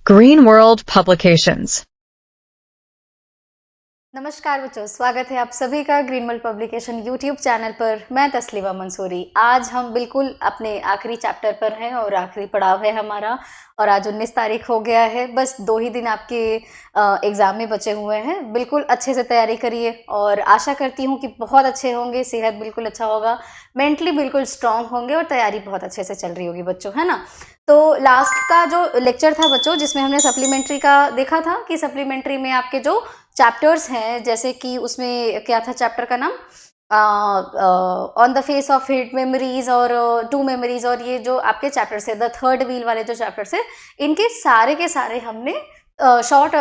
Green World Publications. नमस्कार बच्चों, स्वागत है आप सभी का green world publication YouTube channel पर। मैं तस्लीमा मंसूरी। आज हम बिल्कुल अपने आखिरी चैप्टर पर हैं और आखिरी पड़ाव है हमारा। और आज 19 तारीख हो गया है। बस 2 ही दिन आपके एग्ज़ाम में बचे हुए हैं। बिल्कुल अच्छे से तैयारी करिए और आशा करती हूँ कि बहुत अच्छे होंगे, सेहत बिल्कुल अच्छा होगा, मेंटली बिल्कुल स्ट्रांग होंगे और तैयारी बहुत अच्छे से चल रही होगी बच्चों, है ना। तो लास्ट का जो लेक्चर था बच्चों, जिसमें हमने सप्लीमेंट्री का देखा था कि सप्लीमेंट्री में आपके जो चैप्टर्स हैं, जैसे कि उसमें क्या था चैप्टर का नाम, on the face of hit, memories और टू मेमोरीज, और ये जो आपके चैप्टर्स है द थर्ड व्हील वाले जो चैप्टर्स है, इनके सारे के सारे हमने शॉर्ट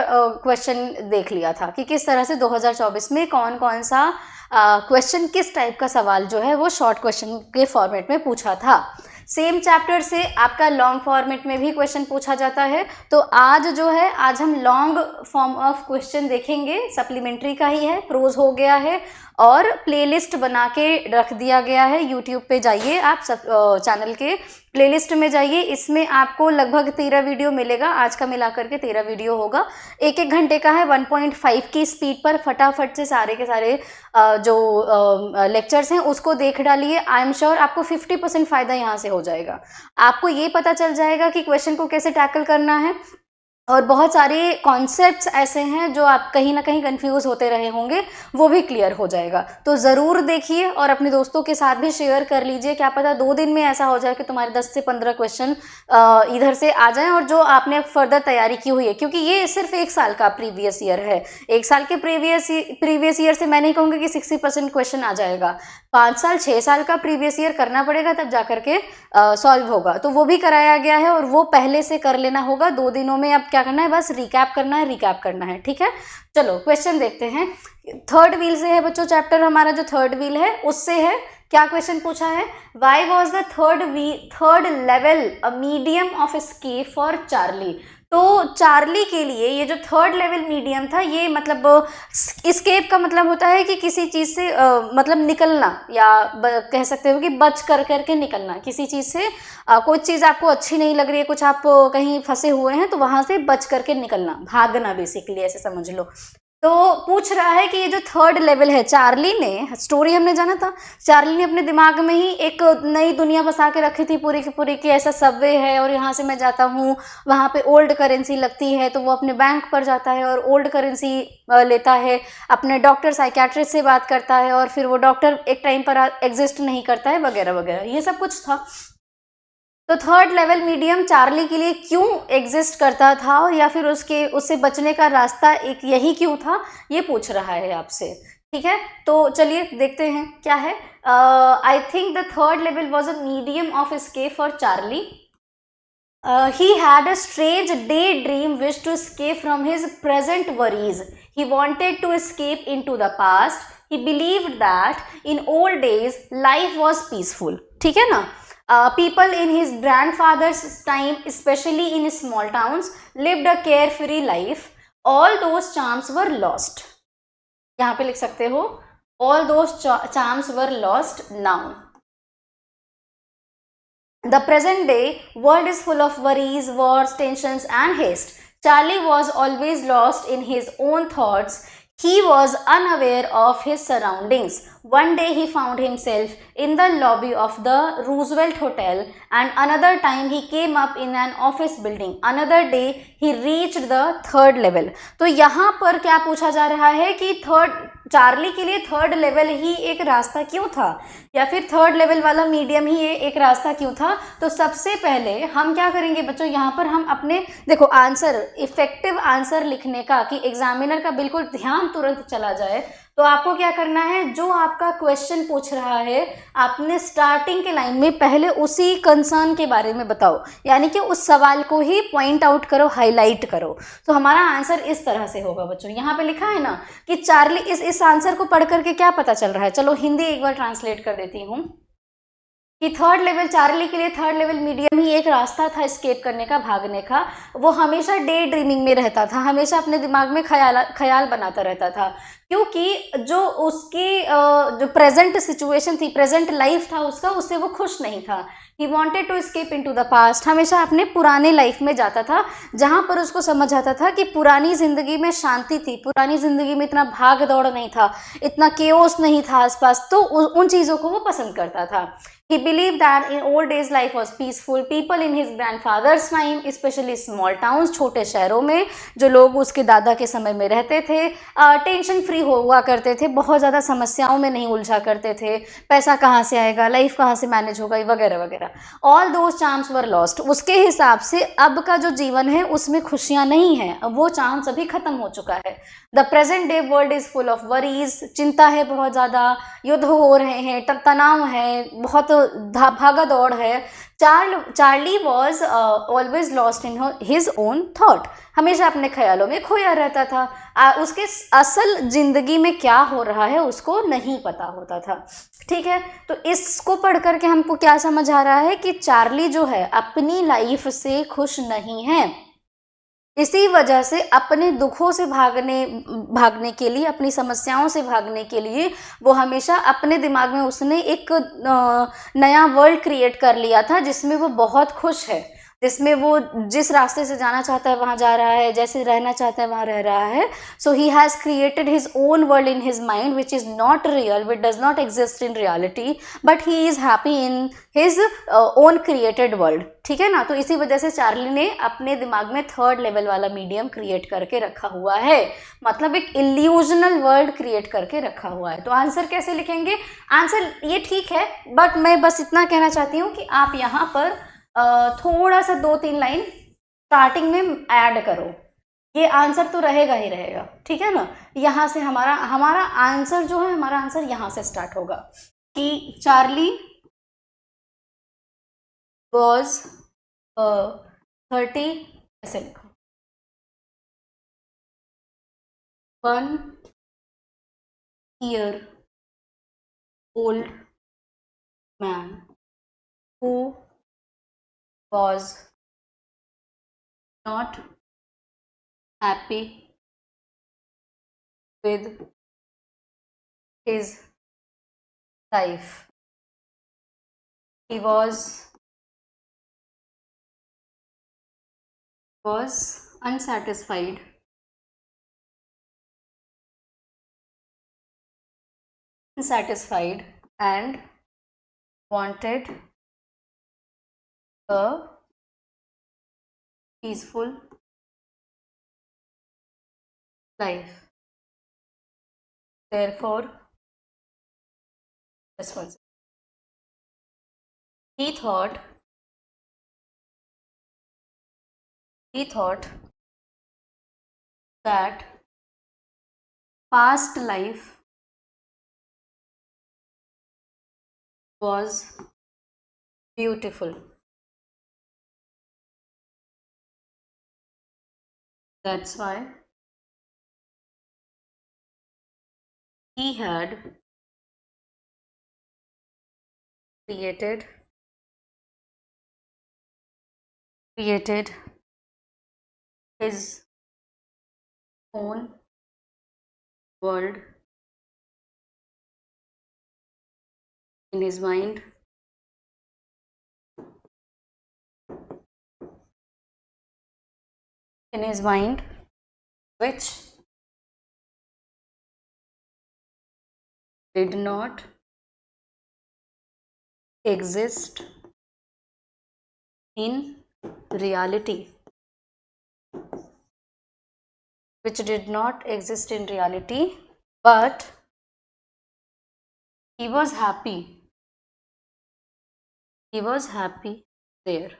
क्वेश्चन देख लिया था कि किस तरह से 2024 में कौन कौन सा क्वेश्चन, किस टाइप का सवाल जो है वो शॉर्ट क्वेश्चन के फॉर्मेट में पूछा था। सेम चैप्टर से आपका लॉन्ग फॉर्मेट में भी क्वेश्चन पूछा जाता है। तो आज जो है, आज हम लॉन्ग फॉर्म ऑफ क्वेश्चन देखेंगे। सप्लीमेंट्री का ही है, प्रोज हो गया है और प्लेलिस्ट बना के रख दिया गया है। यूट्यूब पे जाइए आप, सब चैनल के प्लेलिस्ट में जाइए। इसमें आपको लगभग 13 वीडियो मिलेगा। आज का मिला करके 13 वीडियो होगा। 1-1 घंटे का है, 1.5 की स्पीड पर फटाफट से सारे के सारे जो लेक्चर्स हैं उसको देख डालिए। आई एम श्योर आपको 50% फ़ायदा यहाँ से हो जाएगा। आपको ये पता चल जाएगा कि क्वेश्चन को कैसे टैकल करना है, और बहुत सारे कॉन्सेप्ट्स ऐसे हैं जो आप कहीं ना कहीं कंफ्यूज होते रहे होंगे, वो भी क्लियर हो जाएगा। तो ज़रूर देखिए और अपने दोस्तों के साथ भी शेयर कर लीजिए। क्या पता 2 दिन में ऐसा हो जाए कि तुम्हारे 10 से 15 क्वेश्चन इधर से आ जाएं, और जो आपने फर्दर तैयारी की हुई है, क्योंकि ये सिर्फ 1 साल का प्रीवियस ईयर है। 1 साल के प्रीवियस ईयर से मैं नहीं कहूँगी कि 60% क्वेश्चन आ जाएगा। 5 साल 6 साल का प्रीवियस ईयर करना पड़ेगा, तब जा करके सॉल्व होगा। तो वो भी कराया गया है और वो पहले से कर लेना होगा। 2 दिनों में अब क्या करना है, बस रिकैप करना है, ठीक है। चलो क्वेश्चन देखते हैं। थर्ड व्हील से है बच्चों चैप्टर हमारा। जो थर्ड व्हील है उससे है, क्या क्वेश्चन पूछा है, why was the third level a medium of escape for Charlie. तो चार्ली के लिए ये जो थर्ड लेवल मीडियम था, ये मतलब एस्केप का मतलब होता है कि किसी चीज़ से मतलब निकलना, या कह सकते हो कि बच कर करके निकलना किसी चीज़ से। कोई चीज़ आपको अच्छी नहीं लग रही है, कुछ आप कहीं फंसे हुए हैं, तो वहाँ से बच करके निकलना, भागना, बेसिकली ऐसे समझ लो। तो पूछ रहा है कि ये जो थर्ड लेवल है, चार्ली ने, स्टोरी हमने जाना था, चार्ली ने अपने दिमाग में ही एक नई दुनिया बसा के रखी थी पूरी की पूरी, की ऐसा सबवे है और यहाँ से मैं जाता हूँ, वहाँ पे ओल्ड करेंसी लगती है, तो वो अपने बैंक पर जाता है और ओल्ड करेंसी लेता है, अपने डॉक्टर साइकियाट्रिस्ट से बात करता है, और फिर वो डॉक्टर एक टाइम पर एग्जिस्ट नहीं करता है, वगैरह वगैरह, ये सब कुछ था। तो थर्ड लेवल मीडियम चार्ली के लिए क्यों एग्जिस्ट करता था, या फिर उससे बचने का रास्ता एक यही क्यों था, ये पूछ रहा है आपसे, ठीक है। तो चलिए देखते हैं क्या है। I think the third level was a medium of escape for Charlie. He had a strange daydream wish to escape from his present worries. He wanted to escape into the past. He believed that in old days life was peaceful. ठीक है ना? People in his grandfather's time, especially in small towns, lived a carefree life. All those charms were lost. यहाँ पे लिख सकते हो, all those charms were lost now. The present day world is full of worries, wars, tensions, and haste. Charlie was always lost in his own thoughts. He was unaware of his surroundings. One day he found himself in the lobby of the Roosevelt Hotel, and another time he came up in an office building. Another day he reached the third level. तो यहाँ पर क्या पूछा जा रहा है कि Charlie के लिए थर्ड लेवल ही एक रास्ता क्यों था, या फिर थर्ड लेवल वाला मीडियम ही एक रास्ता क्यों था। तो सबसे पहले हम क्या करेंगे बच्चों, यहाँ पर हम अपने, देखो, आंसर, इफेक्टिव आंसर लिखने का, कि एग्जामिनर का बिल्कुल ध्यान तुरंत चला जाए, तो आपको क्या करना है, जो आपका क्वेश्चन पूछ रहा है, आपने स्टार्टिंग के लाइन में पहले उसी कंसर्न के बारे में बताओ, यानी कि उस सवाल को ही पॉइंट आउट करो, हाईलाइट करो। तो हमारा आंसर इस तरह से होगा बच्चों। यहाँ पे लिखा है ना कि चार्ली, इस आंसर को पढ़ करके क्या पता चल रहा है, चलो हिंदी एक बार ट्रांसलेट कर देती हूँ, कि थर्ड लेवल, चार्ली के लिए थर्ड लेवल मीडियम ही एक रास्ता था एस्केप करने का, भागने का। वो हमेशा डे ड्रीमिंग में रहता था, हमेशा अपने दिमाग में ख्याल बनाता रहता था क्योंकि जो उसकी जो प्रेजेंट सिचुएशन थी, प्रेजेंट लाइफ था उसका, उससे वो खुश नहीं था। He wanted to escape into the past, हमेशा अपने पुराने लाइफ में जाता था जहां पर उसको समझ आता था कि पुरानी जिंदगी में शांति थी, पुरानी जिंदगी में इतना भाग दौड़ नहीं था, इतना केओस नहीं था आसपास, तो उन चीज़ों को वो पसंद करता था। He believed that in old days life was peaceful. People in his grandfather's time, especially small towns, छोटे शहरों में जो लोग उसके दादा के समय में रहते थे, टेंशन फ्री हुआ करते थे, बहुत ज़्यादा समस्याओं में नहीं उलझा करते थे, पैसा कहाँ से आएगा, लाइफ कहाँ से मैनेज होगा, वगैरह वगैरह। All those charms were lost. उसके हिसाब से अब का जो जीवन है उसमें खुशियाँ नहीं हैं, वो चार्म्स अभी खत्म हो चुका है। The present day world is full of worries, चिंता है बहुत ज़्यादा, युद्ध हो रहे हैं, तनाव है, बहुत भागा दौड़ है। Charlie was always lost in his own thought, हमेशा अपने ख्यालों में खोया रहता था। उसके असल जिंदगी में क्या हो रहा है उसको नहीं पता होता था। ठीक है, तो इसको पढ़ करके हमको क्या समझ आ रहा है कि चार्ली जो है अपनी लाइफ से खुश नहीं है। इसी वजह से अपने दुखों से भागने के लिए, अपनी समस्याओं से भागने के लिए वो हमेशा अपने दिमाग में उसने एक नया वर्ल्ड क्रिएट कर लिया था जिसमें वो बहुत खुश है, जिसमें वो जिस रास्ते से जाना चाहता है वहाँ जा रहा है, जैसे रहना चाहता है वहाँ रह रहा है। So he has created his own world in his mind which is not real, which does not exist in reality, but he is happy in his own created world. ठीक है ना, तो इसी वजह से चार्ली ने अपने दिमाग में थर्ड लेवल वाला मीडियम क्रिएट करके रखा हुआ है, मतलब एक इल्यूजनल वर्ल्ड क्रिएट करके रखा हुआ है। तो आंसर कैसे लिखेंगे? आंसर ये ठीक है, बट मैं बस इतना कहना चाहती हूँ कि आप यहाँ पर थोड़ा सा 2-3 लाइन स्टार्टिंग में ऐड करो, ये आंसर तो रहेगा ही रहेगा। ठीक है ना, यहाँ से हमारा आंसर जो है, हमारा आंसर यहाँ से स्टार्ट होगा कि चार्ली वॉज 30, ऐसे लिखो, 1 year old man who was not happy with his life. He was unsatisfied and wanted a peaceful life. Therefore, this one, he thought that past life was beautiful. That's why he had created his own world in his mind, which did not exist in reality, but he was happy there.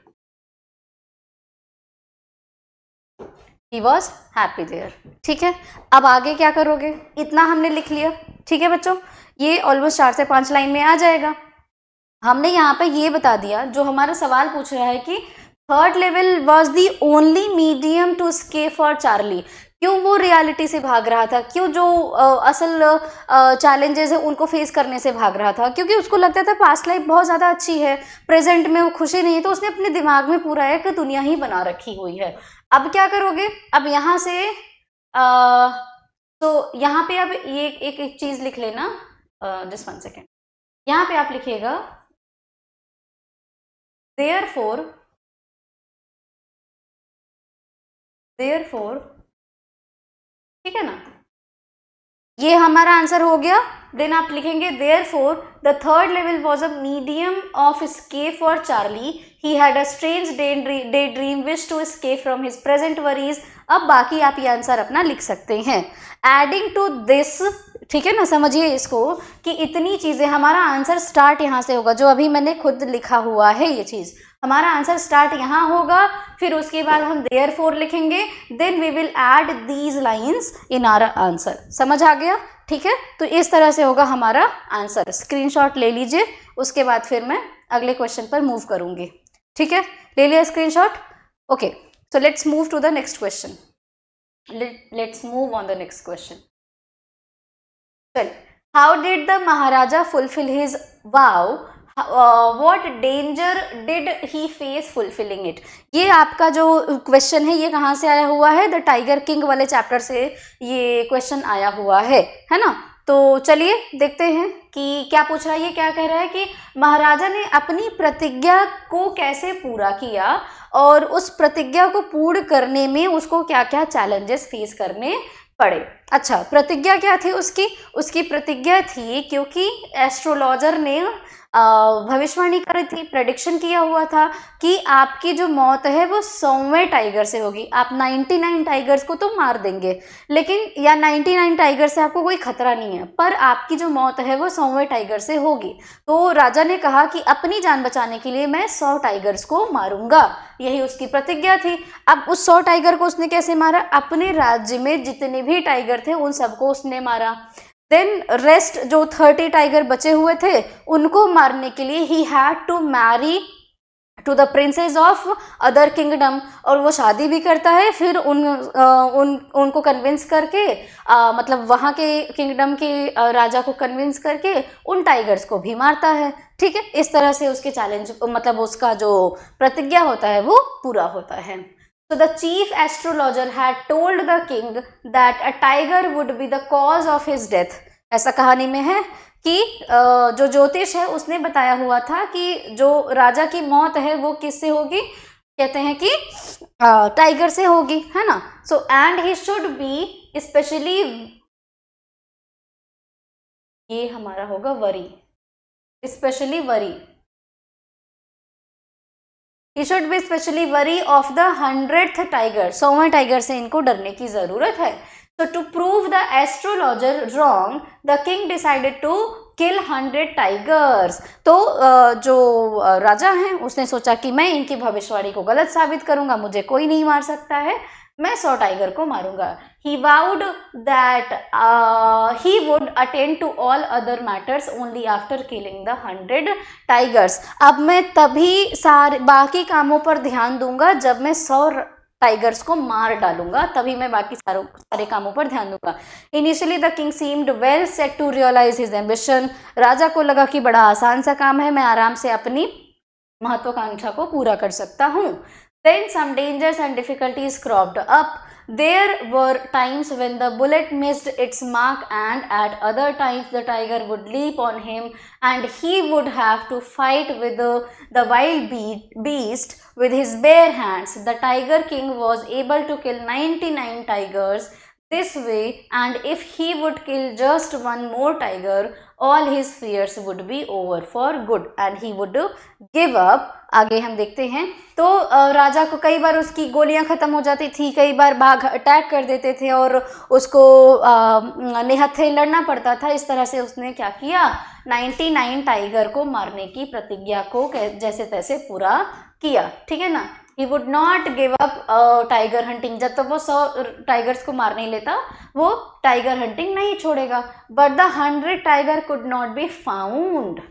He was happy there. ठीक है, अब आगे क्या करोगे? इतना हमने लिख लिया। ठीक है बच्चों, ये ऑलमोस्ट 4 से 5 लाइन में आ जाएगा। हमने यहाँ पे ये बता दिया, जो हमारा सवाल पूछ रहा है कि third level was the only medium to escape for Charlie, क्यों वो रियलिटी से भाग रहा था, क्यों जो असल चैलेंजेस है उनको फेस करने से भाग रहा था, क्योंकि उसको लगता था पास्ट लाइफ बहुत ज़्यादा अच्छी है, प्रेजेंट में वो खुशी नहीं है, तो उसने अपने दिमाग में पूरा एक दुनिया ही बना रखी हुई है। अब क्या करोगे? अब यहाँ से तो यहाँ पे अब ये एक एक चीज लिख लेना, जस्ट 1 सेकेंड। यहाँ पे आप लिखिएगा therefore ठीक है ना, ये हमारा आंसर हो गया। देन आप लिखेंगे therefore the third level was a medium of escape for Charlie. He had a strange daydream wish to escape from his present worries. अब बाकी आप ये आंसर अपना लिख सकते हैं। एडिंग टू दिस, ठीक है ना, समझिए इसको कि इतनी चीजें, हमारा आंसर स्टार्ट यहाँ से होगा, जो अभी मैंने खुद लिखा हुआ है ये चीज, हमारा आंसर स्टार्ट यहाँ होगा, फिर उसके बाद हम therefore लिखेंगे, then we will add these lines in our answer. समझ आ गया? ठीक है, तो इस तरह से होगा हमारा आंसर। स्क्रीनशॉट ले लीजिए, उसके बाद फिर मैं अगले क्वेश्चन पर मूव करूंगी। ठीक है, ले लिया screenshot? Okay, so let's move to the next question. Let's move on the next question. चल, how did the Maharaja fulfil his vow? What danger did he face fulfilling it? ये आपका जो क्वेश्चन है ये कहाँ से आया हुआ है? द टाइगर किंग वाले चैप्टर से ये क्वेश्चन आया हुआ है ना? तो चलिए देखते हैं कि क्या पूछ रहा है। ये क्या कह रहा है कि महाराजा ने अपनी प्रतिज्ञा को कैसे पूरा किया और उस प्रतिज्ञा को पूर्ण करने में उसको क्या क्या चैलेंजेस फेस करने पड़े। अच्छा, प्रतिज्ञा क्या थी उसकी? उसकी प्रतिज्ञा थी, क्योंकि एस्ट्रोलॉजर ने भविष्यवाणी करी थी, प्रेडिक्शन किया हुआ था कि आपकी जो मौत है वो 100वें टाइगर से होगी। आप 99 टाइगर्स को तो मार देंगे, लेकिन या 99 टाइगर से आपको कोई खतरा नहीं है, पर आपकी जो मौत है वो 100वें टाइगर से होगी। तो राजा ने कहा कि अपनी जान बचाने के लिए मैं 100 टाइगर्स को मारूंगा, यही उसकी प्रतिज्ञा थी। अब उस 100 टाइगर को उसने कैसे मारा? अपने राज्य में जितने भी टाइगर थे उन सबको उसने मारा। देन रेस्ट जो 30 टाइगर बचे हुए थे उनको मारने के लिए he had to marry to the princess of other kingdom, और वो शादी भी करता है, फिर उनको कन्विंस करके मतलब वहाँ के किंगडम के राजा को कन्विंस करके उन टाइगर्स को भी मारता है। ठीक है, इस तरह से उसके चैलेंज मतलब उसका जो प्रतिज्ञा होता है वो पूरा होता है। So the chief astrologer had told the king that a tiger would be the cause of his death. ऐसा कहानी में है कि जो ज्योतिष है उसने बताया हुआ था कि जो राजा की मौत है वो किससे होगी? कहते हैं कि टाइगर से होगी, है ना। So and he should be specially, ये हमारा होगा wary, specially wary, He should be specially wary of the 100th tiger. 100वें टाइगर से इनको डरने की जरूरत है। So to prove the astrologer wrong, the king decided to kill 100 tigers. तो जो राजा हैं उसने सोचा कि मैं इनकी भविष्यवाणी को गलत साबित करूंगा, मुझे कोई नहीं मार सकता है, मैं 100 टाइगर को मारूंगा। He vowed that he would attend to all other matters only after killing the 100 tigers. अब मैं तभी सारे बाकी कामों पर ध्यान दूंगा जब मैं 100 टाइगर्स को मार डालूंगा, तभी मैं बाकी सारे कामों पर ध्यान दूंगा। Initially the king seemed well set to realize his ambition. राजा को लगा कि बड़ा आसान सा काम है, मैं आराम से अपनी महत्वाकांक्षा को पूरा कर सकता हूँ। Then some dangers and difficulties cropped up. There were times when the bullet missed its mark, and at other times the tiger would leap on him and he would have to fight with the wild beast with his bare hands. The tiger king was able to kill 99 tigers this way, and if he would kill just one more tiger, all his fears would be over for good and he would give up. आगे हम देखते हैं। तो राजा को कई बार उसकी गोलियां खत्म हो जाती थी, कई बार बाघ अटैक कर देते थे और उसको निहत्थे लड़ना पड़ता था। इस तरह से उसने क्या किया? 99 टाइगर को मारने की प्रतिज्ञा को जैसे तैसे पूरा किया। ठीक है ना। He would not give up tiger hunting, जब तक वो 100 टाइगर्स को मार नहीं लेता वो टाइगर हंटिंग नहीं छोड़ेगा। But the 100 tiger could not be found.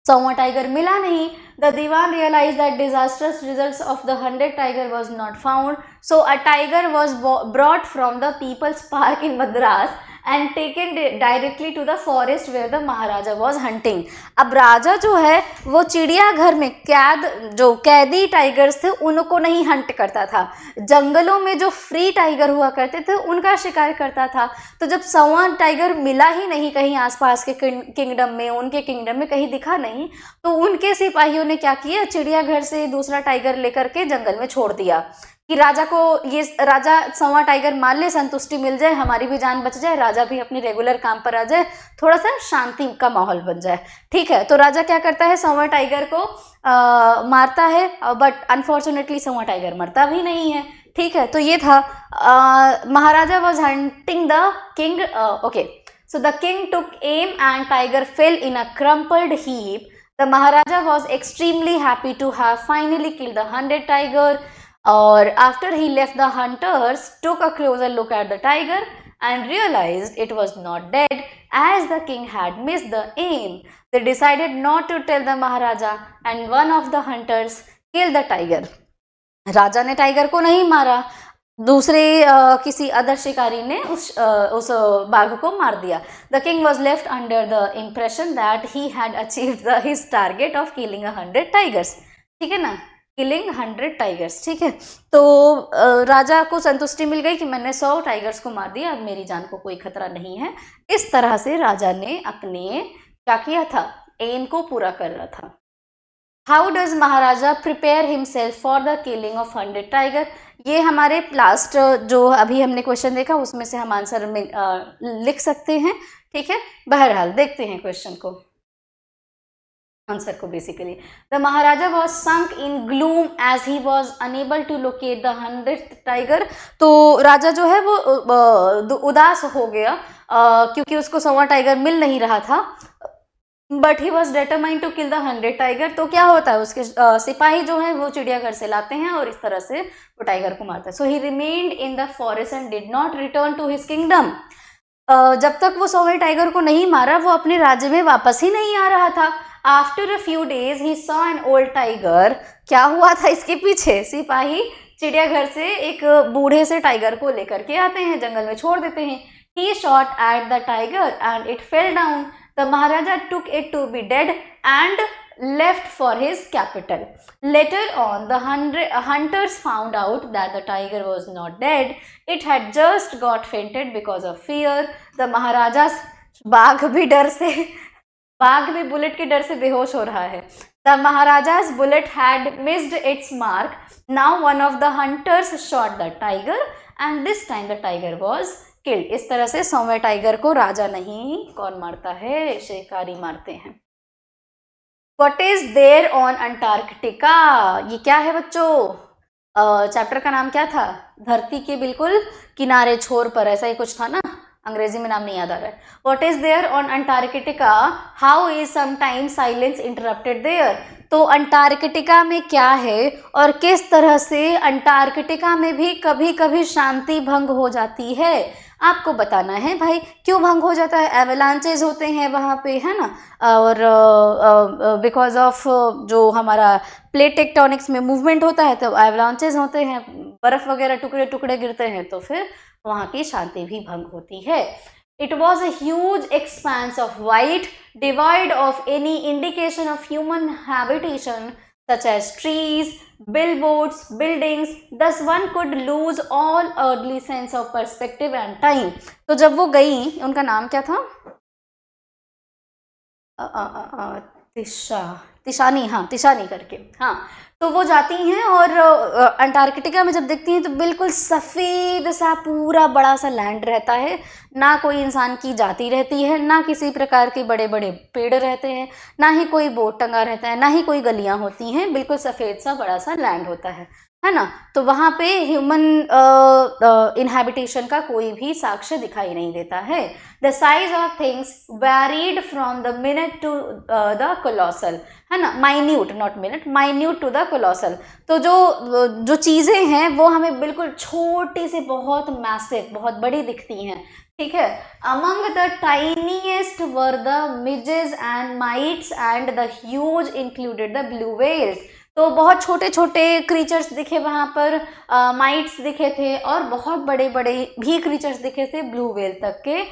100वां टाइगर मिला नहीं। The Diwan realized that disastrous results of the 100 tiger was not found. So a tiger was brought from the People's Park in Madras and taken directly to the forest where the Maharaja was hunting. अब राजा जो है वो चिड़ियाघर में जो कैदी tigers थे उनको नहीं हंट करता था, जंगलों में जो फ्री टाइगर हुआ करते थे उनका शिकार करता था। तो जब संवा टाइगर मिला ही नहीं कहीं आसपास के किंगडम में, उनके किंगडम में कहीं दिखा नहीं, तो उनके सिपाहियों ने क्या किया, चिड़ियाघर से दूसरा टाइगर लेकर के जंगल में छोड़ दिया कि राजा को ये राजा संवा टाइगर मार ले, संतुष्टि मिल जाए, हमारी भी जान बच जाए, राजा भी अपनी रेगुलर काम पर आ जाए, थोड़ा सा शांति का माहौल बन जाए। ठीक है, तो राजा क्या करता है, संवा टाइगर को मारता है, बट अनफॉर्चुनेटली संवा टाइगर मरता भी नहीं है। ठीक है, तो ये था Maharaja was hunting the king. Okay, so the king took aim and tiger fell in a crumpled heap. The Maharaja was extremely happy to have finally killed the hunted tiger. Or after he left, the hunters took a closer look at the tiger and realized it was not dead, as the king had missed the aim. They decided not to tell the Maharaja, and one of the hunters killed the tiger. राजा ने tiger को नहीं मारा, दूसरे किसी other शिकारी ने उस बाघ को मार दिया। The king was left under the impression that he had achieved his target of killing 100 tigers. ठीक है ना, किलिंग 100 टाइगर्स। ठीक है, तो राजा को संतुष्टि मिल गई कि मैंने 100 टाइगर्स को मार दिया, अब मेरी जान को कोई खतरा नहीं है। इस तरह से राजा ने अपने क्या किया था, एम को पूरा कर रहा था। How does Maharaja prepare himself for the killing of 100 tiger? ये हमारे लास्ट जो अभी हमने क्वेश्चन देखा उसमें से हम आंसर में लिख सकते हैं। ठीक है, बहरहाल देखते हैं क्वेश्चन को, आंसर को। Basically the Maharaja was sunk in gloom as he was unable to locate the 100th tiger. तो राजा जो है वो उदास हो गया क्योंकि उसको 100वां टाइगर मिल नहीं रहा था, but he was determined to kill the 100 tiger. तो क्या होता है, उसके सिपाही जो है वो चिड़ियाघर से लाते हैं और इस तरह से वो टाइगर को मारता है। So he remained in the forest and did not return to his kingdom. जब तक वो 100वें टाइगर को नहीं मारा वो अपने राज्य में वापस ही नहीं आ रहा था। After a few days he saw an old tiger. क्या हुआ था इसके पीछे, सिपाही चिड़ियाघर से एक बूढ़े से टाइगर को लेकर के आते हैं, जंगल में छोड़ देते हैं। He shot at the tiger and it fell down. The Maharaja took it to be dead and left for his capital. Later on, the hunters found out that the tiger was not dead. It had just got fainted because of fear. The Maharaja's बाघ भी bullet के डर से बेहोश हो रहा है। The Maharaja's bullet had missed its mark. Now one of the hunters shot the tiger and this time the tiger was killed. इस तरह से 100वें टाइगर को राजा नहीं, कौन मारता है, शिकारी मारते हैं। What is there on Antarctica? ये क्या है बच्चों? चैप्टर का नाम क्या था? धरती के बिल्कुल किनारे छोर पर, ऐसा ही कुछ था ना, अंग्रेजी में नाम नहीं याद आ रहा है। What is there on Antarctica? How is sometimes silence interrupted there? तो अंटार्कटिका में क्या है और किस तरह से अंटार्कटिका में भी कभी कभी शांति भंग हो जाती है, आपको बताना है भाई। क्यों भंग हो जाता है? एवलांचेस होते हैं वहाँ पे, है ना, और बिकॉज ऑफ जो हमारा प्लेट टेक्टोनिक्स में मूवमेंट होता है तो एवलांचेस होते हैं, बर्फ वगैरह टुकड़े टुकड़े गिरते हैं, तो फिर वहाँ की शांति भी भंग होती है। It was a huge expanse of white, devoid of any indication of human habitation, such as trees, billboards, buildings. Thus one could lose all earthly sense of perspective and time. तो जब वो गई, उनका नाम क्या था? तिशानी, हाँ, तिशानी करके, हाँ। तो वो जाती हैं और अंटार्कटिका में जब देखती हैं तो बिल्कुल सफ़ेद सा पूरा बड़ा सा लैंड रहता है, ना कोई इंसान की जाति रहती है, ना किसी प्रकार के बड़े बड़े पेड़ रहते हैं, ना ही कोई बोट टंगा रहता है, ना ही कोई गलियां होती हैं, बिल्कुल सफ़ेद सा बड़ा सा लैंड होता है ना। तो वहाँ पे ह्यूमन इनहैबिटेशन का कोई भी साक्ष्य दिखाई नहीं देता है। The size of things varied from the minute to the colossal, है ना, minute, not minute, minute to the colossal. तो जो चीज़ें हैं वो हमें बिल्कुल छोटी से बहुत मैसिव, बहुत बड़ी दिखती हैं। ठीक है, among the tiniest were the midges and mites and the huge included the blue whales. तो बहुत छोटे छोटे क्रीचर्स दिखे वहाँ पर, माइट्स दिखे थे और बहुत बड़े बड़े भी क्रीचर्स दिखे थे, ब्लू व्हेल तक के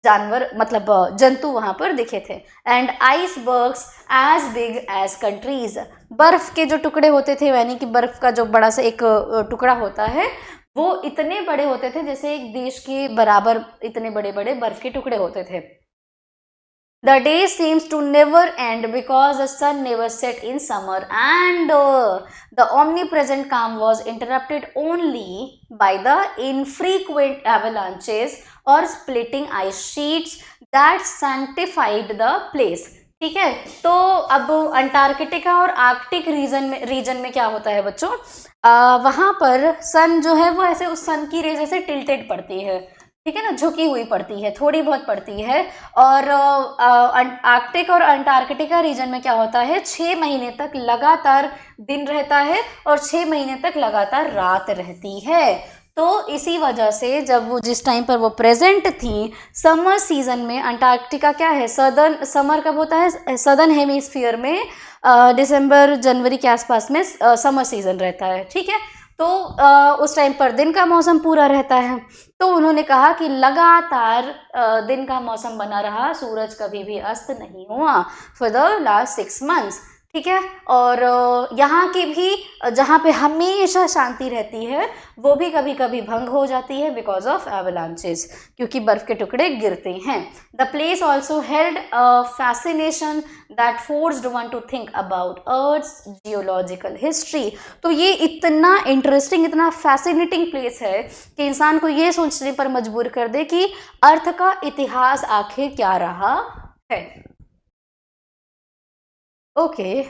जानवर मतलब जंतु वहां पर दिखे थे। And icebergs as big as countries, बर्फ के जो टुकड़े होते थे, यानी कि बर्फ का जो बड़ा सा एक टुकड़ा होता है वो इतने बड़े होते थे जैसे एक देश के बराबर इतने बड़े बड़े बर्फ के टुकड़े होते थे। The day seems to never end because the sun never set in summer, and the omnipresent calm was interrupted only by the infrequent avalanches or splitting ice sheets that sanctified the place. ठीक है, तो अब Antarctica और Arctic region में क्या होता है बच्चों, वहां पर सन जो है वो ऐसे उस सन की रेज ऐसे टिल्टेड पड़ती है, ठीक है ना, झुकी हुई पड़ती है, थोड़ी बहुत पड़ती है। और आर्कटिक और अंटार्कटिका रीजन में क्या होता है, 6 महीने तक लगातार दिन रहता है और 6 महीने तक लगातार रात रहती है। तो इसी वजह से जब वो जिस टाइम पर वो प्रेजेंट थी समर सीजन में, अंटार्कटिका क्या है, सदर्न समर कब होता है, सदर्न हेमिस्फीयर में दिसंबर जनवरी के आसपास में समर सीजन रहता है, ठीक है। तो उस टाइम पर दिन का मौसम पूरा रहता है। तो उन्होंने कहा कि लगातार दिन का मौसम बना रहा, सूरज कभी भी अस्त नहीं हुआ फॉर द लास्ट 6 months, ठीक है। और यहाँ की भी जहाँ पे हमेशा शांति रहती है वो भी कभी कभी भंग हो जाती है बिकॉज ऑफ एवलांचेस, क्योंकि बर्फ के टुकड़े गिरते हैं। The place also held a fascination that forced one to think about earth's geological history. तो ये इतना इंटरेस्टिंग, इतना फैसिनेटिंग प्लेस है कि इंसान को ये सोचने पर मजबूर कर दे कि अर्थ का इतिहास आखिर क्या रहा है। Okay.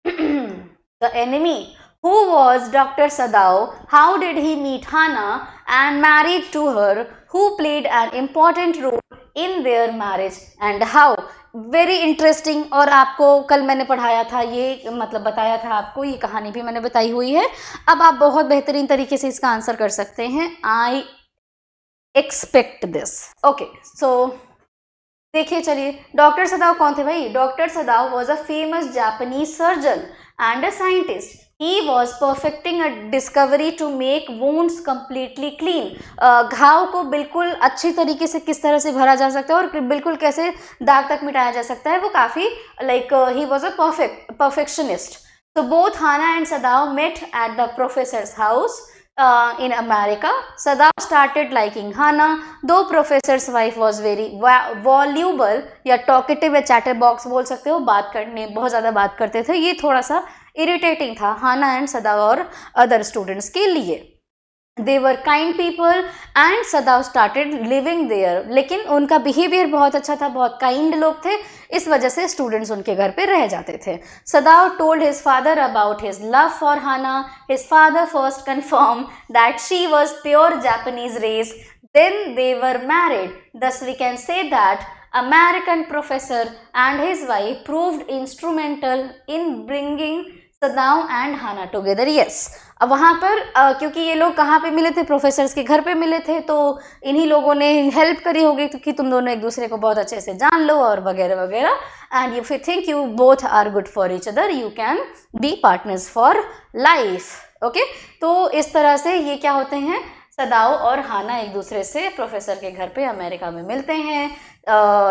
The enemy. Who was Dr. Sadao? How did he meet Hannah and married to her? Who played an important role in their marriage and how? Very interesting। और आपको कल मैंने पढ़ाया था ये, मतलब बताया था आपको, ये कहानी भी मैंने बताई हुई है। अब आप बहुत बेहतरीन तरीके से इसका आंसर कर सकते हैं। I expect this। Okay, so देखिए चलिए, डॉक्टर सदाव कौन थे भाई, doctor Sadao was a famous Japanese surgeon and a scientist. He was perfecting a discovery to make wounds completely clean. घाव को बिल्कुल अच्छी तरीके से किस तरह से भरा जा सकता है और बिल्कुल कैसे दाग तक मिटाया जा सकता है, वो काफ़ी like he was a perfectionist. So both Hannah and Sadao met at the professor's house in America. Sadao started liking Hannah, though professor's wife was very voluble या talkative या chatterbox बोल सकते हो, बात करने बहुत ज़्यादा बात करते थे। ये थोड़ा सा irritating था Hannah and Sadao और other students के लिए। They were kind people and Sadao started living there। लेकिन उनका बिहेवियर बहुत अच्छा था, बहुत काइंड लोग थे, इस वजह से स्टूडेंट्स उनके घर पे रह जाते थे। Sadao told his father about his love for Hannah. His father first confirmed that she was pure Japanese race. Then they were married. Thus we can say that American professor and his wife proved instrumental in bringing Sadao and Hannah together। Yes, अब वहाँ पर क्योंकि ये लोग कहाँ पे मिले थे, प्रोफेसर्स के घर पे मिले थे, तो इन्हीं लोगों ने हेल्प करी होगी कि तुम दोनों एक दूसरे को बहुत अच्छे से जान लो और वगैरह वगैरह। And if you think you both are good for each other, you can be partners for life. Okay, तो इस तरह से ये क्या होते हैं, सदाओ और हाना एक दूसरे से प्रोफेसर के घर पे अमेरिका में मिलते हैं।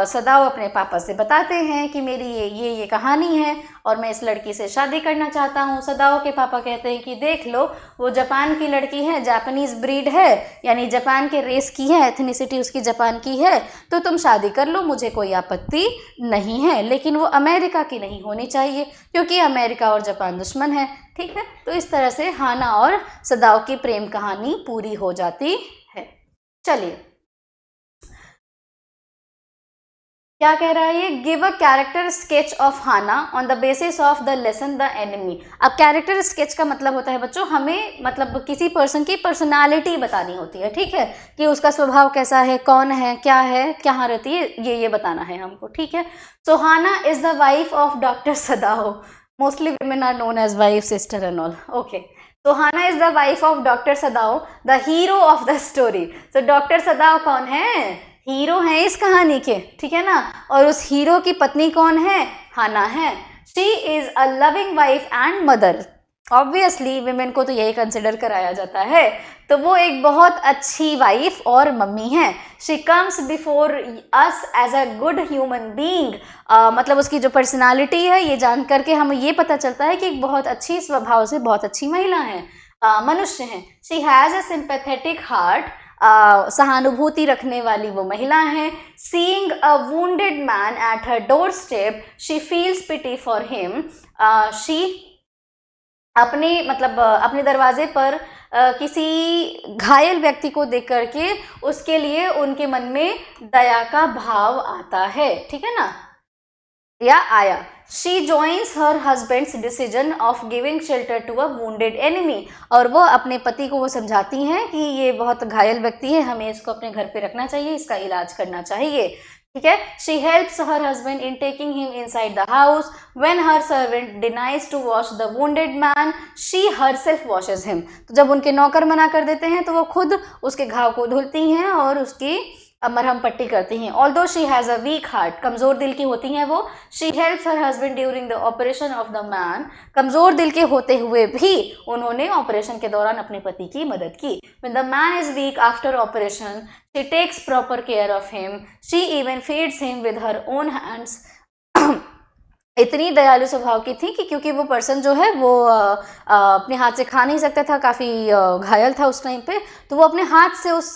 सदाओ अपने पापा से बताते हैं कि मेरी ये कहानी है और मैं इस लड़की से शादी करना चाहता हूँ। सदाओ के पापा कहते हैं कि देख लो, वो जापान की लड़की है, जापानीज ब्रीड है, यानी जापान के रेस की है, एथनिसिटी उसकी जापान की है, तो तुम शादी कर लो, मुझे कोई आपत्ति नहीं है, लेकिन वो अमेरिका की नहीं होनी चाहिए क्योंकि अमेरिका और जापान दुश्मन है। ठीक है, तो इस तरह से हाना और सदाओ की प्रेम कहानी पूरी हो जाती है। चलिए, क्या कह रहा है ये, give a character sketch of Hana on the basis of the lesson the enemy. अब कैरेक्टर स्केच का मतलब होता है बच्चों, हमें मतलब किसी पर्सन की पर्सनालिटी बतानी होती है, ठीक है, कि उसका स्वभाव कैसा है, कौन है, क्या है, कहाँ रहती है, ये बताना है हमको। ठीक है, so Hana is the wife of doctor Sadao. Mostly women are known as wife, sister and all. Okay, so Hannah is the wife of Dr. Sadao, the hero of the story. So Dr. Sadao कौन है, hero है इस कहानी के, ठीक है ना, और उस हीरो की पत्नी कौन है, हाना है। She is a loving wife and mother obviously women को तो यही कंसिडर कराया जाता है, तो वो एक बहुत अच्छी वाइफ और मम्मी है। She comes before us as a good human being, मतलब उसकी जो पर्सनालिटी है ये जान करके हमें ये पता चलता है कि एक बहुत अच्छी स्वभाव से बहुत अच्छी महिला है, मनुष्य है। She has a sympathetic heart, सहानुभूति रखने वाली वो महिला है। Seeing a wounded man at her doorstep she feels pity for him, she अपने मतलब अपने दरवाजे पर किसी घायल व्यक्ति को देख करके उसके लिए उनके मन में दया का भाव आता है, ठीक है ना, या आया। She joins her husband's decision of giving shelter to a wounded enemy, और वो अपने पति को वो समझाती हैं कि ये बहुत घायल व्यक्ति है, हमें इसको अपने घर पे रखना चाहिए, इसका इलाज करना चाहिए, ठीक है। She helps her husband in taking him inside the house, when her servant denies to wash the wounded man she herself washes him, तो जब उनके नौकर मना कर देते हैं तो वो खुद उसके घाव को धुलती हैं और उसकी मरहम पट्टी करती हैं। Although she has a week heart, कमज़ोर दिल की होती हैं वो। She helps her husband during the operation of the man, कमज़ोर दिल के होते हुए भी उन्होंने ऑपरेशन के दौरान अपने पति की मदद की। When the man is weak after operation she takes proper care of him, she even feeds him with her own hands. इतनी दयालु स्वभाव की थी कि क्योंकि वो पर्सन जो है वो अपने हाथ से खा नहीं सकता था, काफ़ी घायल था उस टाइम पे, तो वो अपने हाथ से उस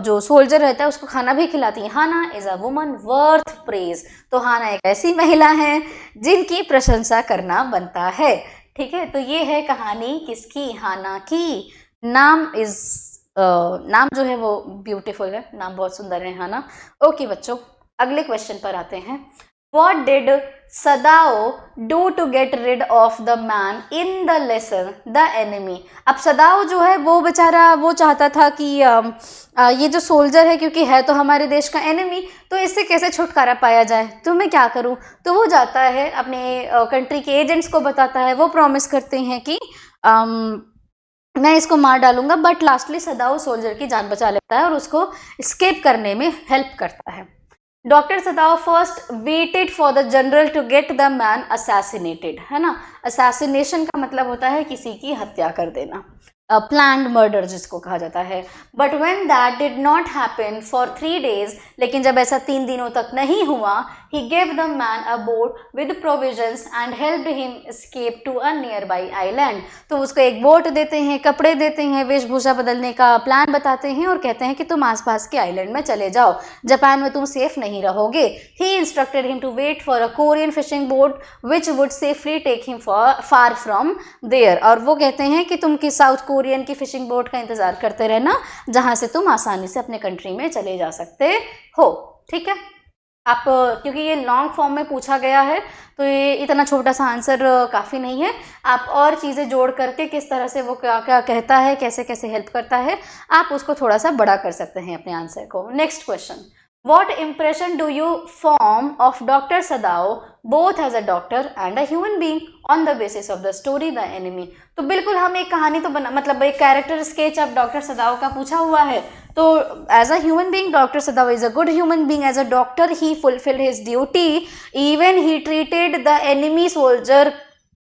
जो सोल्जर रहता है उसको खाना भी खिलाती है। Hana is a woman worth praise, तो हाना एक ऐसी महिला है जिनकी प्रशंसा करना बनता है, ठीक है। तो ये है कहानी किसकी, हाना की। नाम नाम जो है वो ब्यूटीफुल है, नाम बहुत सुंदर है हाना। ओके बच्चों, अगले क्वेश्चन पर आते हैं। What did Sadao do to get rid of the man in the lesson the enemy? अब सदाओ जो है वो बेचारा वो चाहता था कि ये जो सोल्जर है क्योंकि है तो हमारे देश का एनिमी, तो इससे कैसे छुटकारा पाया जाए, तो मैं क्या करूं, तो वो जाता है अपने कंट्री के एजेंट्स को बताता है, वो प्रॉमिस करते हैं कि मैं इसको मार डालूंगा, बट लास्टली सदाओ सोल्जर की जान बचा लेता है और उसको स्केप करने में हेल्प करता है। Doctor Sadao first waited for the general to get the man assassinated, है ना, असैसिनेशन का मतलब होता है किसी की हत्या कर देना, प्लान्ड मर्डर जिसको कहा जाता है। But when that did not happen for 3 days, लेकिन जब ऐसा 3 दिनों तक नहीं हुआ, he gave the man a boat with provisions and helped him escape to a nearby island, तो उसको एक बोट देते हैं, कपड़े देते हैं, वेशभूषा बदलने का प्लान बताते हैं और कहते हैं कि तुम आसपास के आइलैंड में चले जाओ, जापान में तुम सेफ नहीं रहोगे। He instructed him to wait for a Korean fishing boat which would safely take him far from there, और वो कहते हैं कि तुम किस साउथ कोरियन की फिशिंग बोट का इंतजार करते रहना जहां से तुम आसानी से अपने कंट्री में चले जा सकते हो, ठीक है। आप क्योंकि ये लॉन्ग फॉर्म में पूछा गया है तो ये इतना छोटा सा आंसर काफ़ी नहीं है, आप और चीज़ें जोड़ करके किस तरह से वो क्या क्या कहता है, कैसे कैसे हेल्प करता है, आप उसको थोड़ा सा बड़ा कर सकते हैं अपने आंसर को। Next question, What impression do you form of Dr. Sadao both as a doctor and a human being on the basis of the story The Enemy? तो बिल्कुल हम एक कहानी तो बना मतलब एक कैरेक्टर स्केच अब डॉक्टर सदाओ का पूछा हुआ है, तो as a human being doctor Sadao is a good human being, as a doctor he fulfilled his duty, even he treated the enemy soldier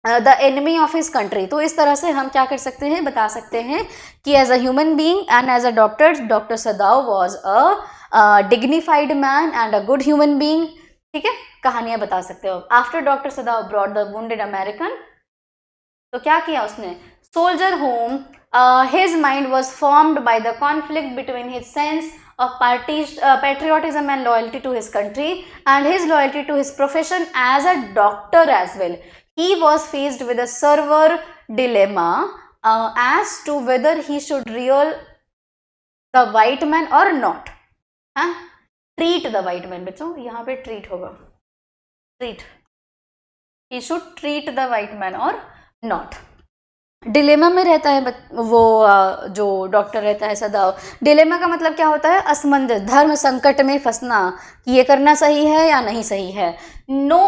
the enemy of his country. तो इस तरह से हम क्या कर सकते हैं, बता सकते हैं कि as a human being and as a doctor, doctor Sadao was a dignified man and a good human being, ठीक है। कहानियां बता सकते हो। After doctor Sadao brought the wounded American, तो क्या किया उसने, soldier home, his mind was formed by the conflict between his sense of patriotism and loyalty to his country and his loyalty to his profession as a doctor as well. He was faced with a severe dilemma as to whether he should rule the white man or not. हाँ, treat the white man, बच्चों यहाँ पे treat होगा, treat, he should treat the white man or not. Dilemma में रहता है वो जो डॉक्टर रहता है सदाव। डिलेमा का मतलब क्या होता है? असमंजस, धर्म संकट में फंसना कि ये करना सही है या नहीं सही है। No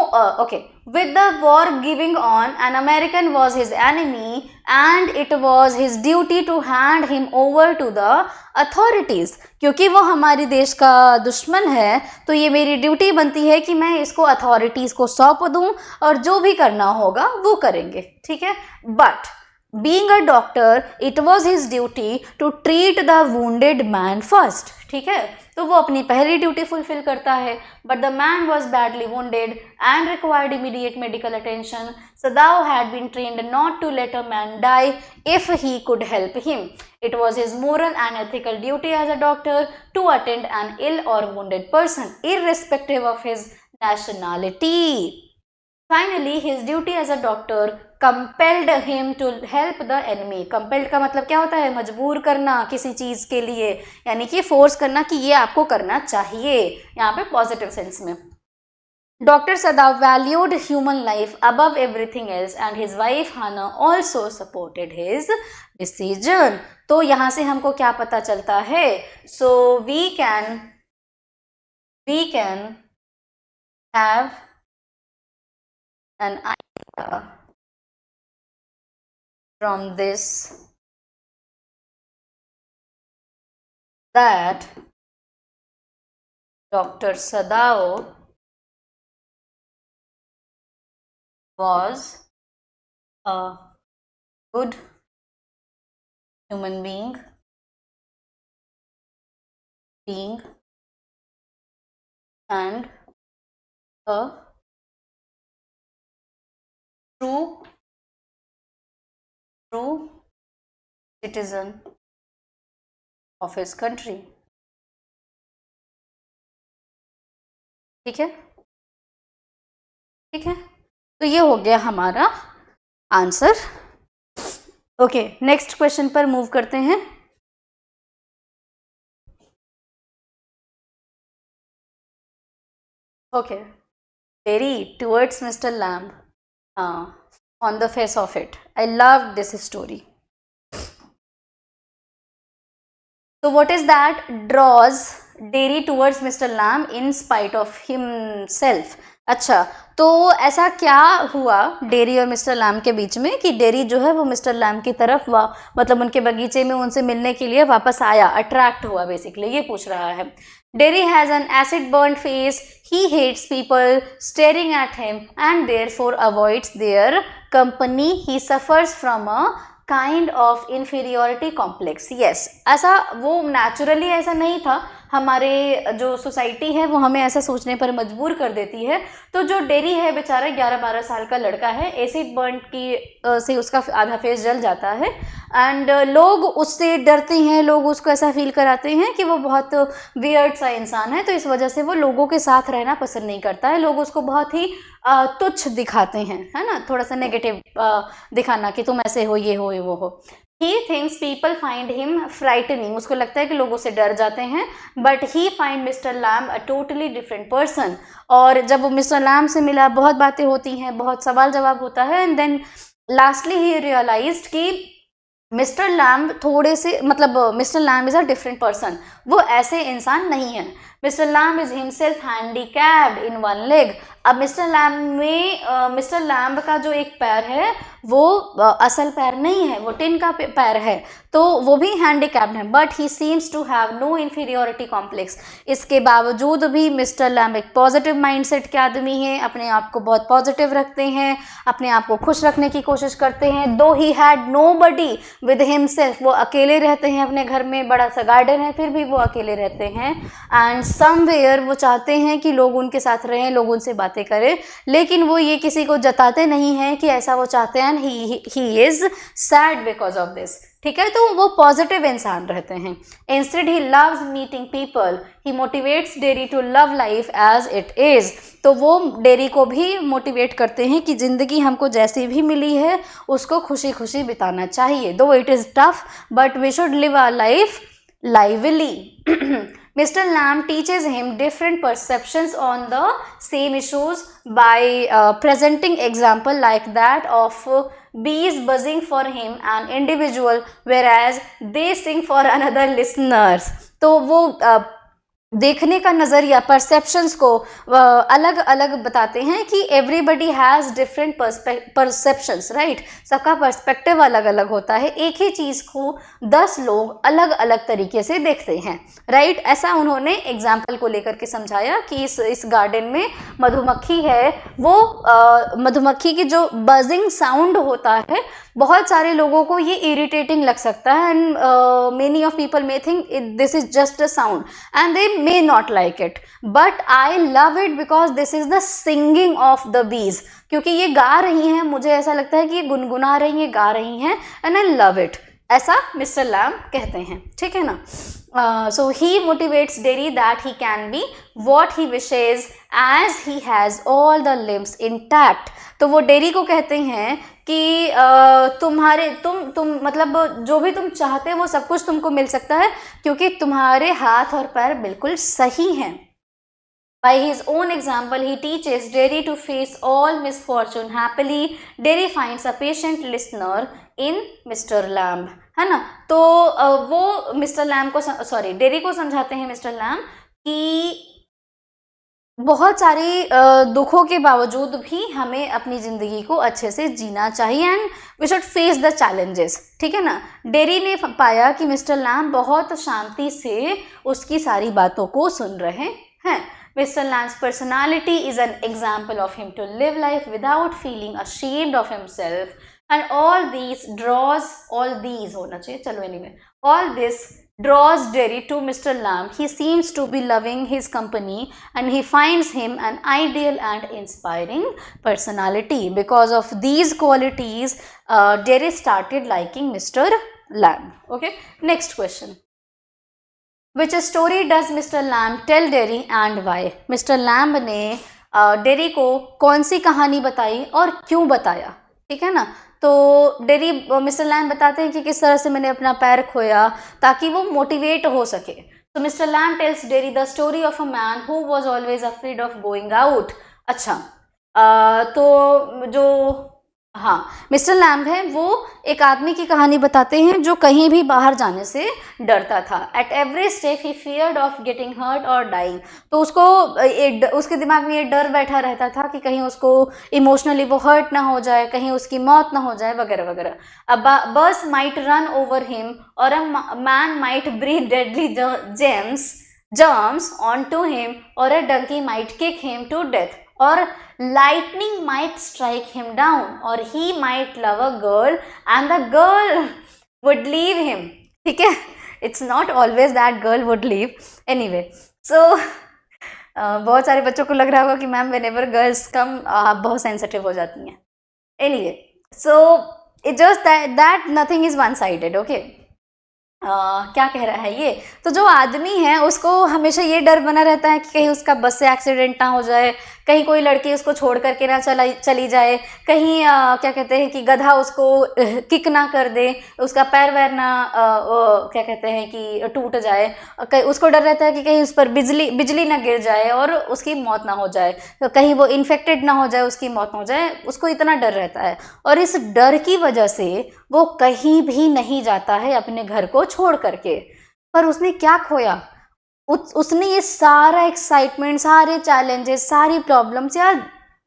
okay, with the war giving on an American was his enemy and it was his duty to hand him over to the authorities. क्योंकि वो हमारे देश का दुश्मन है तो ये मेरी ड्यूटी बनती है कि मैं इसको अथॉरिटीज को सौंप दूं और जो भी करना होगा वो करेंगे, ठीक है। But being a doctor it was his duty to treat the wounded man first, ठीक है। तो वो अपनी पहली ड्यूटी फुलफिल करता है। But the man was badly wounded and required immediate medical attention. Sadao had been trained not to let a man die if he could help him. It was his moral and ethical duty as a doctor to attend an ill or wounded person, irrespective of his nationality. Finally, his duty as a doctor compelled him to help the enemy. Compelled का मतलब क्या होता है? मजबूर करना किसी चीज के लिए, यानी कि फोर्स करना कि ये आपको करना चाहिए, यहाँ पे पॉजिटिव सेंस में। Dr. Sadav valued human life above everything else and his wife Hannah also supported his decision. तो यहाँ से हमको क्या पता चलता है? So we can have an idea from this that Dr. Sadav was a good human being and a true citizen of his country. ठीक है, ठीक है। तो ये हो गया हमारा आंसर। ओके, नेक्स्ट क्वेश्चन पर मूव करते हैं। Okay, Derry towards Mr. Lamb, on the face of it. I love this story. So what is that draws Derry towards Mr. Lamb in spite of himself? अच्छा, तो ऐसा क्या हुआ dairy और Mr Lam के बीच में कि डेरी जो है वो मिस्टर लैम की तरफ मतलब उनके बगीचे में उनसे मिलने के लिए वापस आया, अट्रैक्ट हुआ, बेसिकली ये पूछ रहा है। Dairy has an acid burn face, he hates people staring at him and therefore avoids their company. He suffers from a kind of inferiority complex. Yes, ऐसा वो नेचुरली ऐसा नहीं था, हमारे जो सोसाइटी है वो हमें ऐसा सोचने पर मजबूर कर देती है। तो जो डेरी है बेचारा 11-12 साल का लड़का है, एसिड बर्न की से उसका आधा फेस जल जाता है एंड लोग उससे डरते हैं, लोग उसको ऐसा फील कराते हैं कि वो बहुत वियर्ड सा इंसान है। तो इस वजह से वो लोगों के साथ रहना पसंद नहीं करता है, लोग उसको बहुत ही तुच्छ दिखाते हैं, है ना, थोड़ा सा नेगेटिव दिखाना कि तुम ऐसे हो, ये हो, वो हो। He thinks people find him frightening, उसको लगता है कि लोग उससे डर जाते हैं। But he find Mr. Lamb a totally different person, और जब वो मिस्टर लैम से मिला, बहुत बातें होती हैं, बहुत सवाल जवाब होता है and then lastly he realised कि मिस्टर लैम थोड़े से, मतलब mister Lamb is a different person, वो ऐसे इंसान नहीं है। Mister Lamb is himself handicapped in one leg. अब मिस्टर लैम में मिस्टर लैम्ब का जो एक पैर है वो असल पैर नहीं है, वो टिन का पैर है, तो वो भी हैंडीकैप्ड है। But he seems to have no inferiority complex. इसके बावजूद भी मिस्टर लैम्ब एक पॉजिटिव माइंडसेट के आदमी हैं, अपने आप को बहुत पॉजिटिव रखते हैं, अपने आप को खुश रखने की कोशिश करते हैं। Though he had nobody with himself, वो अकेले रहते हैं अपने घर में, बड़ा सा गार्डन है फिर भी वो अकेले रहते हैं। एंड समवेयर वो चाहते हैं कि लोग उनके साथ रहें, लोग उनसे बातें करें, लेकिन वो ये किसी को जताते नहीं हैं कि ऐसा वो चाहते हैं। He is sad because of this, ठीक है। तो वो पॉजिटिव इंसान रहते हैं। Instead he loves meeting people, he motivates Derry to love life as it is. तो वो डेरी को भी मोटिवेट करते हैं कि ज़िंदगी हमको जैसी भी मिली है उसको खुशी खुशी बिताना चाहिए। Though it is tough but we should live our life lively. Mr. Lamb teaches him different perceptions on the same issues by presenting example like that of bees buzzing for him an individual whereas they sing for another listeners. तो वो देखने का नज़रिया, perceptions को अलग अलग बताते हैं कि everybody has different perceptions, right. सबका पर्सपेक्टिव अलग अलग होता है, एक ही चीज़ को 10 लोग अलग अलग तरीके से देखते हैं, राइट। ऐसा उन्होंने एग्जाम्पल को लेकर के समझाया कि इस गार्डन में मधुमक्खी है, वो मधुमक्खी की जो बजिंग साउंड होता है बहुत सारे लोगों को ये इरिटेटिंग लग सकता है, and many of people may think this is just a sound and they may not like it, but I love it because this is the singing of the bees. क्योंकि ये गा रही हैं, मुझे ऐसा लगता है कि ये गुनगुना रही हैं, गा रही हैं, एंड आई लव इट, ऐसा मिस्टर लैम्ब कहते हैं, ठीक है ना। So he motivates Derry that he can be what he wishes as he has all the limbs intact. तो वो डेरी को कहते हैं कि तुम मतलब जो भी तुम चाहते हो वो सब कुछ तुमको मिल सकता है क्योंकि तुम्हारे हाथ और पैर बिल्कुल सही हैं। By his own example, he teaches Derry to face all misfortune happily. Derry finds a patient listener in Mr. Lamb, है ना। तो वो मिस्टर लैम्ब को डेरी को समझाते हैं मिस्टर लैम्ब कि बहुत सारी दुखों के बावजूद भी हमें अपनी ज़िंदगी को अच्छे से जीना चाहिए and we should face the challenges, ठीक है ना। डेरी ने पाया कि मिस्टर लैम्ब बहुत शांति से उसकी सारी बातों को सुन रहे हैं। Mr. Lamb's personality is an example of him to live life without feeling ashamed of himself, and all this draws Derry to Mr. Lamb. He seems to be loving his company and he finds him an ideal and inspiring personality. Because of these qualities, Derry started liking Mr. Lamb. Okay, next question. Which story does Mr. Lamb tell Derry and why? Mr. Lamb ने dairy को कौन सी कहानी बताई और क्यों बताया, ठीक है ना। तो डेरी मिस्टर लैम्ब बताते हैं कि किस तरह से मैंने अपना पैर खोया ताकि वो मोटिवेट हो सके। तो mister Lamb tells Derry the story of a man who was always afraid of going out. अच्छा, तो जो मिस्टर लैम्ब है वो एक आदमी की कहानी बताते हैं जो कहीं भी बाहर जाने से डरता था। At every step he feared of getting hurt और डाइंग। तो उसके दिमाग में ये डर बैठा रहता था कि कहीं उसको इमोशनली वो हर्ट ना हो जाए, कहीं उसकी मौत ना हो जाए, वगैरह वगैरह। अ बस माइट रन ओवर हिम और a man might breathe deadly germs onto him or a donkey might kick him to death or lightning might strike him down or he might love a girl and the girl would leave him, ठीक है। it's not always that girl would leave anyway. so बहुत सारे बच्चों को लग रहा होगा कि मैम whenever girls come आप बहुत सेंसिटिव हो जाती हैं। anyway, so it just that nothing is one sided, okay. क्या कह रहा है ये, तो जो आदमी है उसको हमेशा ये डर बना रहता है कि कहीं उसका बस से एक्सीडेंट ना हो जाए, कहीं कोई लड़की उसको छोड़ करके ना चली जाए, कहीं क्या कहते हैं कि गधा उसको किक ना कर दे, उसका पैर वैर ना क्या कहते हैं कि टूट जाए, उसको डर रहता है कि कहीं उस पर बिजली ना गिर जाए और उसकी मौत ना हो जाए, तो कहीं वो इन्फेक्टेड ना हो जाए, उसकी मौत ना हो जाए, उसको इतना डर रहता है। और इस डर की वजह से वो कहीं भी नहीं जाता है अपने घर को छोड़ करके। पर उसने क्या खोया, उसने ये सारा एक्साइटमेंट, सारे चैलेंजेस, सारी प्रॉब्लम्स या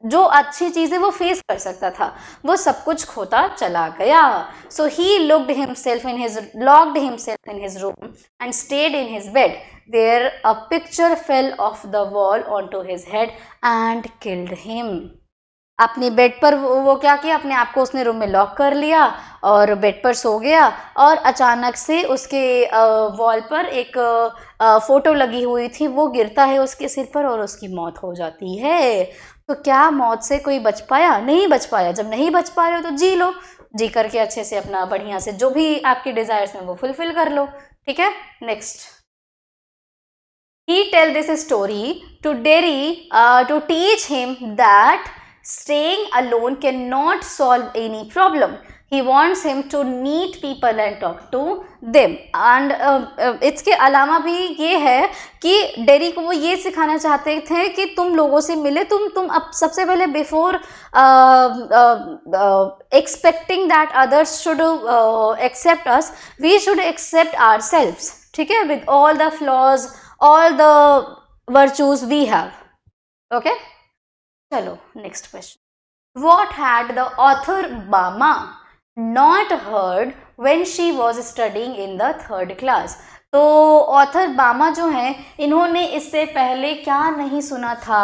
जो अच्छी चीज़ें वो फेस कर सकता था, वो सब कुछ खोता चला गया। So he locked himself in his room and stayed in his bed. There a picture fell off the wall onto his head and killed him. अपने बेड पर वो क्या किया, अपने आप को उसने रूम में लॉक कर लिया और बेड पर सो गया और अचानक से उसके वॉल पर एक फ़ोटो लगी हुई थी, वो गिरता है उसके सिर पर और उसकी मौत हो जाती है। तो क्या मौत से कोई बच पाया? नहीं बच पाया। जब नहीं बच पा रहे हो तो जी लो, जी करके अच्छे से अपना बढ़िया से जो भी आपके डिज़ायर्स हैं वो फुलफिल कर लो, ठीक है। Next, he tell this story to Derry to teach him that staying alone cannot solve any problem. he wants him to meet people and talk to them. and इसके अलावा भी ये है कि डेरी को वो ये सिखाना चाहते थे कि तुम लोगों से मिले, तुम अब सबसे पहले before expecting that others should accept us, we should accept ourselves, ठीक है, with all the flaws, all the virtues we have. Okay, चलो next question. What had the author Bama not heard when she was studying in the 3rd class? तो author बामा जो हैं, इन्होंने इससे पहले क्या नहीं सुना था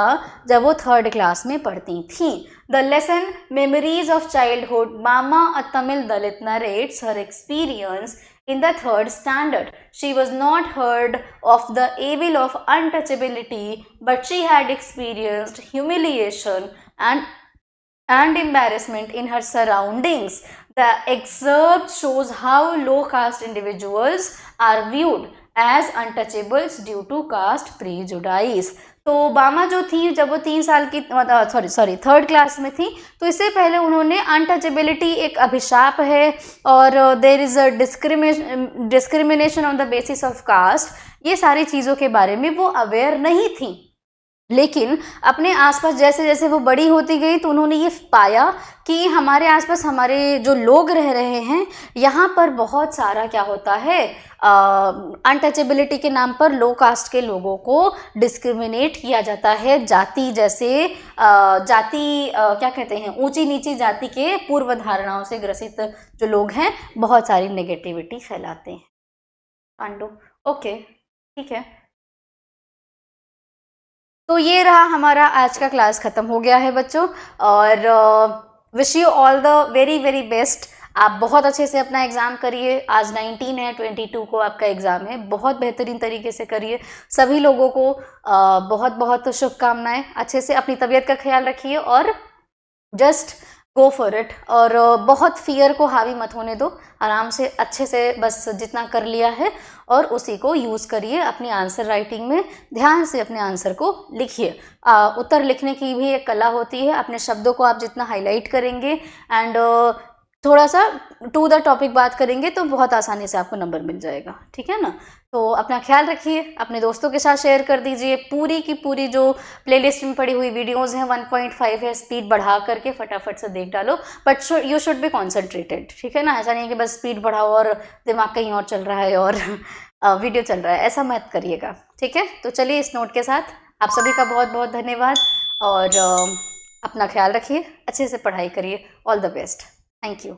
जब वो 3rd क्लास में पढ़ती थी. The lesson memories of childhood, Bama a Tamil Dalit narrates her experience in the 3rd standard. She was not heard of the evil of untouchability, but she had experienced humiliation and embarrassment in her surroundings. The excerpt shows how low caste individuals are viewed as untouchables due to caste prejudice. तो बामा जो थी, जब वो 3 साल की 3rd class में थी, तो इससे पहले उन्होंने अनटचेबिलिटी एक अभिशाप है और there is a discrimination on the basis of caste, ये सारी चीज़ों के बारे में वो अवेयर नहीं थी. लेकिन अपने आसपास जैसे जैसे वो बड़ी होती गई तो उन्होंने ये पाया कि हमारे आसपास हमारे जो लोग रह रहे हैं, यहाँ पर बहुत सारा क्या होता है, अनटचेबिलिटी के नाम पर लो कास्ट के लोगों को डिस्क्रिमिनेट किया जाता है. जाति जैसे क्या कहते हैं, ऊंची नीची जाति के पूर्व धारणाओं से ग्रसित जो लोग हैं बहुत सारी नेगेटिविटी फैलाते हैं. पांडु, ओके, ठीक है. तो ये रहा हमारा आज का क्लास, ख़त्म हो गया है बच्चों, और wish you all the very very best. आप बहुत अच्छे से अपना एग्ज़ाम करिए. आज 19 है, 22 को आपका एग्ज़ाम है. बहुत बेहतरीन तरीके से करिए. सभी लोगों को बहुत बहुत शुभकामनाएं. अच्छे से अपनी तबीयत का ख्याल रखिए और जस्ट गो फॉर इट. और बहुत फियर को हावी मत होने दो. आराम से अच्छे से बस जितना कर लिया है और उसी को यूज़ करिए अपनी आंसर राइटिंग में. ध्यान से अपने आंसर को लिखिए. उत्तर लिखने की भी एक कला होती है. अपने शब्दों को आप जितना हाईलाइट करेंगे एंड थोड़ा सा टू द टॉपिक बात करेंगे तो बहुत आसानी से आपको नंबर मिल जाएगा, ठीक है ना. तो अपना ख्याल रखिए, अपने दोस्तों के साथ शेयर कर दीजिए. पूरी की पूरी जो प्लेलिस्ट में पड़ी हुई वीडियोस हैं 1.5 है, स्पीड बढ़ा करके फटाफट से देख डालो. But you should be concentrated, ठीक है ना. ऐसा नहीं है कि बस स्पीड बढ़ाओ और दिमाग कहीं और चल रहा है और वीडियो चल रहा है, ऐसा मत करिएगा, ठीक है. तो चलिए इस नोट के साथ आप सभी का बहुत बहुत धन्यवाद और अपना ख्याल रखिए, अच्छे से पढ़ाई करिए. All the best. Thank you.